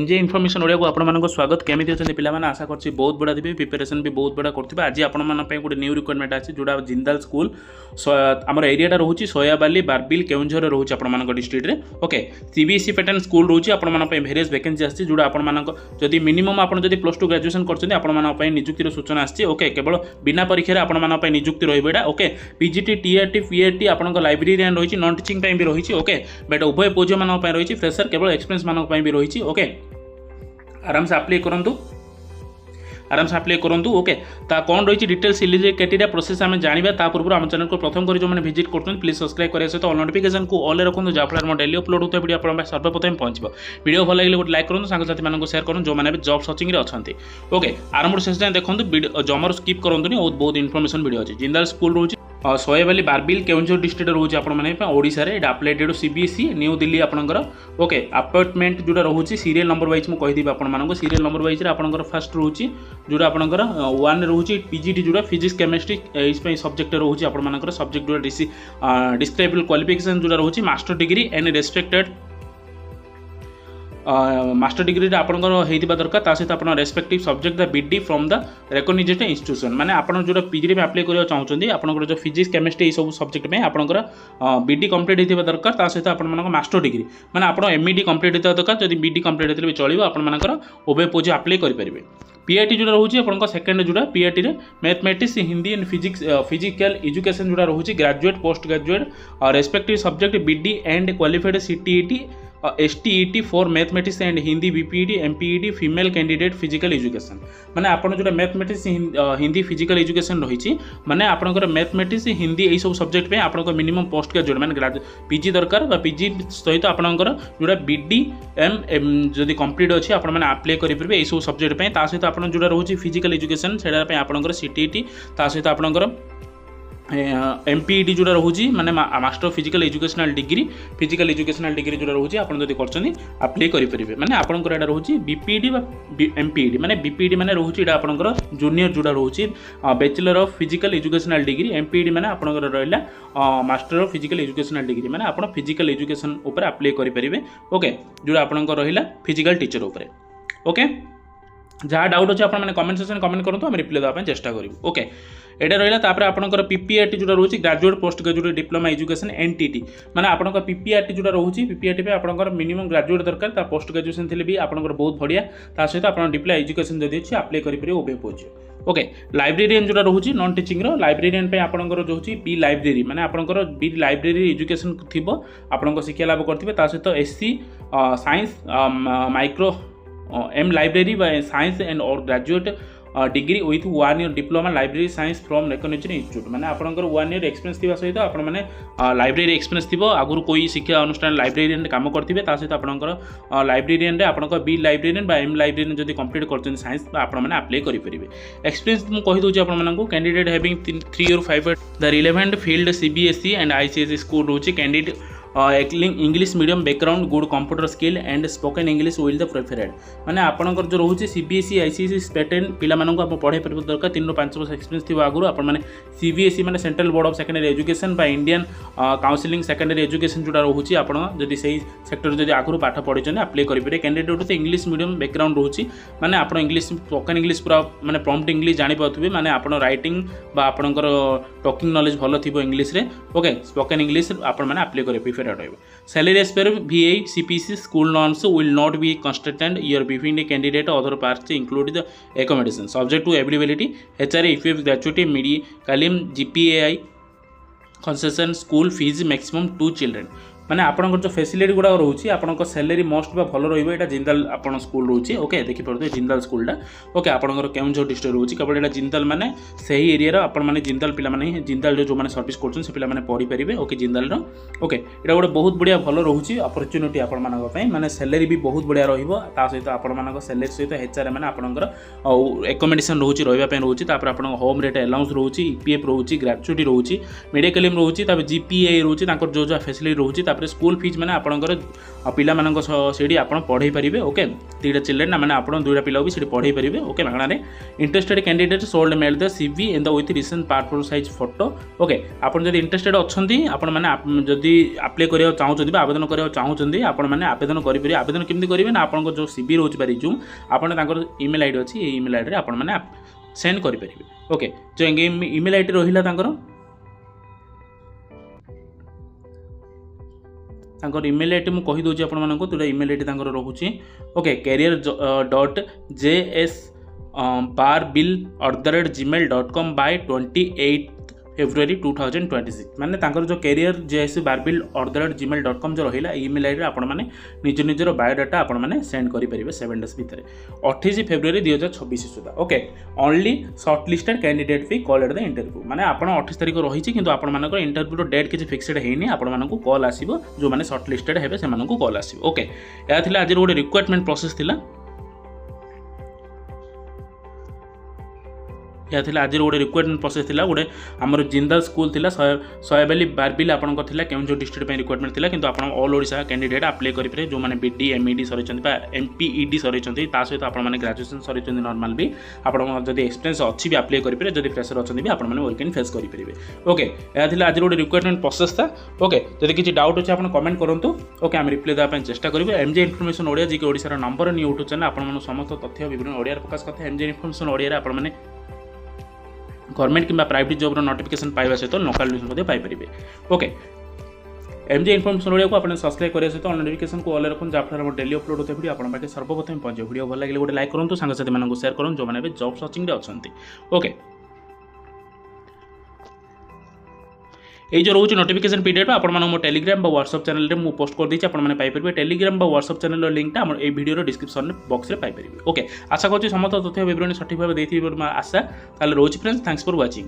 NJ information Odia को आपको स्वागत केमी अच्छा पे आशा कर बहुत बड़ा थे प्रिपेरेसन भी बहुत बड़ा करते आज आप गोटे न्यू रिक्वायरमेंट अच्छी जोड़ा जिंदाल स्कूल आम एरियाटा रोचे सोयाबाली बारबिल केउंझर रोचे आप डिस्ट्रिक्ट में ओके सीबीएसई पैटर्न स्कूल रोचे आप भेरियस वैकेंसी आसी जोड़ा आपदी मिनिमम आप प्लस टू ग्रेजुएशन कर निजुक्तिर सूचना आसी ओके केवल बिना परीक्षा आप निजुक्ति रहा ओके पीजीटी टीआरटी पीआरटी आप लाइब्रेरियन रही नॉन टीचिंग भी रही ओके बट उभय पुओ झील मान रही फ्रेशर केवल एक्सपीरियंस मान भी रही ओके आराम से अप्लाई करूँ ओके ता कौन रही डिटेल्स इलिजिबिलिटी प्रोसेस आम जाना पूर्व आम चैनल को प्रथम कर जो मैंने विजिट कर प्लीज सब्सक्राइब करें सहित ऑल नोटिफिकेशन को ऑल रखुँ जहाँफल डेली अपलोड होता है वीडियो आप सर्वप्रथम पहुँचो वीडियो भल लगे गोटे लाइक करूँ सांगसाथी को शेयर करूँ जो मैंने भी जॉब सर्चिंग अच्छा ओके आरंभ शेष जाए देखो जमर स्किप करूँ बहुत इनफॉरमेशन वीडियो अच्छी जिंदाल स्कूल रोचे सोयाबाली बारबिल केउंझर डिस्ट्रिक्ट रोचे आपशा एप्लाइड सीबीएसई न्यू दिल्ली आपंकर ओके अपॉइंटमेंट जोड़ा रोचे सीरियल नंबर वाइज मुझे कहीदेवी आपको सीरियल नंबर वाइज आपंकर फास्ट रोचे जोड़ा आपंकर वन रोचे पीजीटी जोड़ा फिजिक्स केमिस्ट्री इस सब्जेक्ट रोचे आपंकर सब्जेक्ट जोड़ा डिस्क्राइबल क्वालिफिकेशन जोड़ा रोचे master degree and respected master degree आपंकर होता दरकार सहित आप respective subject the BD from the recognised institution माने आपन जो पीजी में अप्लाई करवा चाहते आपंकर जो फिजिक्स केमिस्ट्री सब सब्जेक्ट में आपंकर बीडी कंप्लीट होता दरकार सहित आप मास्टर डिग्री माने आप एमईडी कंप्लीट होता दरकार जब बीडी कंप्लीट होते भी चलो आपर उभय पोज अप्लाई करेंगे पीआईटी जोड़ा रोचे आप सेकेंड जोड़ा पीआईटी रे mathematics Hindi and physical education जोड़ा रोचे graduate post graduate respective subject BEd and qualified CTET STET for mathematics and Hindi BPEd MPEd female candidate physical education माने आपन जो मैथमेटिक्स हिंदी फिजिकल एजुकेशन रही माने आपनकर मैथमेटिक्स हिंदी यही सब सब्जेक्ट पे आपनकर मिनिमम पोस्ट ग्रेजुएट माने पीजी दरकार पीजी सहित आपनकर जोड़ा बीडी एम जदि कंप्लीट अच्छी आप अप्लाई करेंगे यही सब सब्जेक्ट पे सहित आप जोड़ा रोचे फिजिकल एजुकेशन से आपनकर सीटीईटी सहित आपनकर एमपीईडी जोड़ा रोचे माने मास्टर फिजिकल एजुकेशनल डिग्री जोड़ा रोचे आप करछनी अप्लाई करेंगे माने आपनकर एटा रोचे बीपीईडी एमपीईडी माने बीपीईडी माने रोचे एटा आपनकर जूनियर जोड़ा रोचे bachelor of physical educational degree MPEd माने आपनकर रहला master of physical educational degree माने आपण फिजिकल एजुकेशन ऊपर अप्लाई करेंगे ओके जोड़ा आपनकर रहला फिजिकल टीचर ऊपर ओके जहाँ डाउट अच्छे आपने कमेंट सेक्शन कमेंट करूँ आम रिप्लाई देवाई चेष्टा करूँ ओके एटा रहा आपंकर पीपीआरटी जोड़ा रोचे graduate post graduate diploma education NTT माने आपंकर पीपीआरटी जोड़ा रोचे पीपीआरटी पे आपंकर मिनिमम ग्रेजुएट दरकार पोस्ट ग्रेजुएशन थे भी आपंकर बहुत बढ़िया सहित आप डिप्लोमा एजुकेशन जदि अच्छे अप्लाई करेंगे उभय पोज ओके लाइब्रेरियन जोड़ा रोचे नॉन टीचिंग लाइब्रेरियन पे आपंकर जो बी लाइब्रेरी माने आपंकर बी लाइब्रेरी एजुकेशन थी आप शिक्षा लाभ करेंगे सहित SC science micro M library science and और graduate degree with 1 year diploma library science from recognised institute माने आपनकर 1 ईयर एक्सपीरियंस थिबा सहित आपण माने लाइब्रेरी एक्सपीरियंस थिबो आगुर कोई शिक्षा अनुष्ठान लाइब्रेरियन काम करथिबे ता सहित आपनकर लाइब्रेरियन रे आपनकर बी लाइब्रेरियन बा एम लाइब्रेरियन जदि कंप्लीट करछन साइंस आपण माने अप्लाई करि परिबे एक्सपीरियंस मु कहि दोछि आपण मानकु कैंडिडेट हैविंग 3 और 5 the relevant field CBSE and ICSE school रोचे candidate English medium background good computer skill and spoken English will the preferred माने आपनकर जो रोचे सीबीएसई आईसीएसई पैटर्न पिला मानकु आप पढ़ाई पर दरकार 3 ରୁ 5 वर्ष एक्सपीरियंस थिबा आगुर आपण माने सीबीएसई माने central board of secondary education बा इंडियन काउंसिलिंग सेकेंडरी एजुकेशन जोड़ा रोचे आपण जदि सही सेक्टर जदि आगुर पाठ पढ़िछन अप्लाई करि पारे कैंडिडेट तो इंग्लिश मीडियम बैकग्राउंड रोचे माने आपण इंग्लिश स्पोकन इंग्लिश पूरा माने प्रॉम्प्ट इंग्लिश जानि पाथुबे माने आपण राइटिंग बा आपनकर टॉकिंग नॉलेज भलो थिबो इंग्लिश रे ओके स्पोकन इंग्लिश आपण माने अप्लाई करि प्रिफर रहबे Salary as per VA CPC school norms will not be constant year between a candidate other parts include the accommodation subject to availability HRA if you have graduate medically GPAI concession school fees maximum 2 children माने आपनकर जो facility गुड़ा रोचे आपनकर salary must बा भल रहिबो एटा जिंदाल आपन स्कूल रोचे ओके देखि परदे जिंदाल स्कूलटा ओके आपनकर केउंझर डिस्ट्रिक्ट रोचे केवल एटा जिंदाल माने सही एरिया रो आपन माने जिंदाल पिला माने जिंदाल जो माने सर्विस करछन से पिला माने पढ़ी परिबे ओके जिंदाल रो ओके एटा गोटे बहुत बढ़िया भल रहउची अपॉर्चुनिटी आपन मानक पई माने सैलरी भी बहुत बढ़िया रहिबो ता सहित आपन मानक सैलरी सहित एचआर माने आपनकर एकोमोडेशन रहउची रहिबा पई रहउची तापर आपन होम रेट अलाउंस रहउची ईपीएफ रहउची ग्रेच्युटी रहउची मेडिकल रोचे जीपीए रोचे जो फैसिलिटी रोचे तापर स्कूल फीस मैंने आपंकर पिलामान से आप पढ़ाई पारे ओके 3टा चिल्ड्रेन मैंने आप 2टा पिला भी से पढ़ाई पारे ओके मागणारे interested candidate should mail the CV in the with recent passport size photo okay आप इंटरेस्टेड अच्छा आपण मैंने जदि अप्लाई करा चाहते आवेदन करा चाहते आपण मैंने आवेदन करेंगे आवेदन केमती करेंगे ना आप जो सीवी रोचे रिज्यूम आपंकर इमेल आईडी अच्छी इमेल आईडी आप मैंने सेंड करेंगे ओके जो इमेल आईडी रहा इमेल आईडी मुझे कहीदे आपको जोटा इमेल आईडी रोचे ओके career.js@barbill@gmail.com by 28 February 2026 माने जो कैरियर js@barbill@gmail.com जो रहा इमेल आईडी आप निज निजर बायोडाटा आप सेंड करेंगे 7 days भितर 28 February 2026 सुधा ओके ओनली शॉर्टलिस्टेड कैंडिडेट भी कॉल एट द इंटरव्यू माने आप 28 तारीख रही कि आपर इंटरव्यू डेट किसी फिक्सड है आपको कॉल आसो जो मैंने शॉर्टलिस्टेड है से कॉल आसो ओके यह आज गोटे रिक्वायरमेंट प्रोसेस थिला या आज गोटे रिक्वायरमेंट प्रोसेस थिला गोटे आमर जिंदाल स्कूल थिला सयाबाली बारबिल आपंकर थिला केउंझर डिस्ट्रिक्ट में रिक्वायरमेंट थिला किंतु आपण ऑल ओडिशा कैंडिडेट अप्लाई करेंगे जो मैंने बीडी एमईडी सरी एमपीईडी सरी सहित आपने ग्रेजुएशन सरी नॉर्मल भी आप एक्सपीरियंस अच्छी भी अप्लाई करेंगे जब फ्रेशर अच्छी भी आपने वर्क इन फेस करेंगे ओके यह आज गोटे रिक्वायरमेंट प्रोसेस था ओके जब किसी डाउट अच्छे आप कमेंट करूँ ओके आम रिप्लाई देवाई चेष्टा करेंगे एमजे इनफॉरमेशन ओडिया जी ओडिशार नंबर न्यू यूट्यूब चैनल आप समस्त तथ्य विवरण ओडिया प्रकाश करते एमजे इनफॉरमेशन ओडिया आपने गवर्नमेंट किंबा प्राइवेट जॉब नोटिफिकेशन पाइबा सहित local news Piper okay MJ information Odia को आपने सब्सक्राइब करने सहित नोटिफिकेशन को ऑल रखुन जहाँफल डेली अपलोड होता वीडियो आप पाखे सर्वप्रथम पहुंचे वीडियो भल लगे गोटे लाइक करूँ सांगसाथी मानक शेयर करूँ जो मैंने जॉब सर्चिंग अच्छा ओके ये जो रोचे नोटिफिकेशन पीरियड आप मो टेलीग्राम और व्हाट्सएप चैनल में पोस्ट कर देती आपने टेलीग्राम और व्हाट्सएप चैनल लिंकटा ये वीडियो डिस्क्रिप्शन बॉक्स में पाइपर ओके आशा करूँ समस्त तथ्य विवरण सठिक भाव देती आशा रोचे फ्रेंड्स थैंक्स फॉर वाचिंग।